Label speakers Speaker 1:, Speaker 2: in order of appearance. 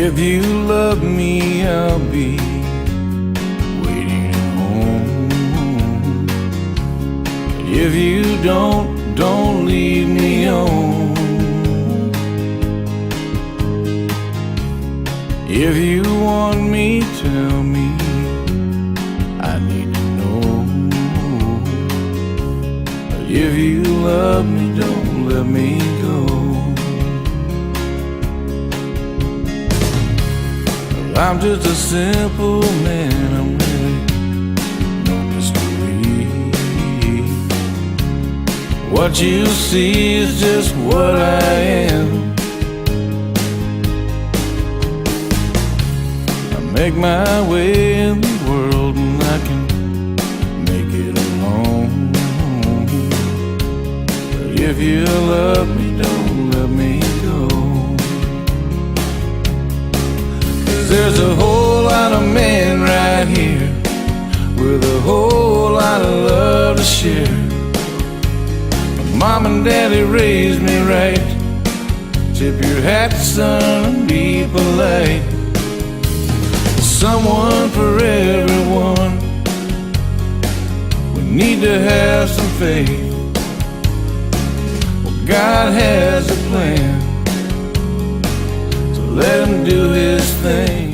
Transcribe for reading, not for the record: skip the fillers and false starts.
Speaker 1: If you love me, I'll be waiting at home. If you don't leave me on. If you want me, tell me, I need to know. If you love me, don't let me go. I'm just a simple man, I'm really no mystery. What you see is just what I am. I make my way in the world and I can make it alone. But if you love me, don't let me go. There's a whole lot of men right here with a whole lot of love to share. Mom and Daddy raised me right. Tip your hat, son, and be polite. Someone for everyone. We need to have some faith. Well, God has a plan. Let him do his thing.